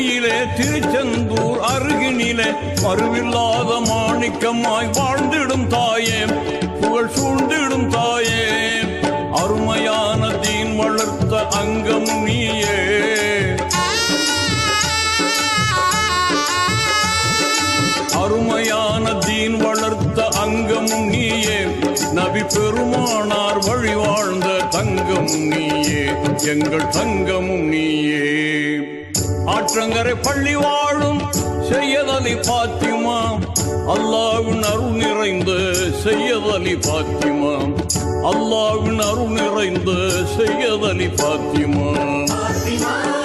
மறுமையிலே திருச்செந்தூர் அருகினிலே மறுவில்லாத மாணிக்கமாய் வாழ்ந்திடும் தாயே, புகழ் சூழ்ந்திடும் தாயே, அருமையான தீன் வளர்த்த அங்கம் நீயே. அருமையான தீன் வளர்த்த அங்கம் நீயே, நபி பெருமானார் வழி வாழ்ந்த தங்கம் நீயே, எங்கள் தங்கமும் நீயே. ஆற்றங்கரை பள்ளி வாழும் செய்யத் அலி பாத்திமா, அல்லாஹ்வின் அருள் நிறைந்த செய்யத் அலி பாத்திமா, அல்லாஹ்வின் அருள் நிறைந்த செய்யத் அலி பாத்திமா. Fatima,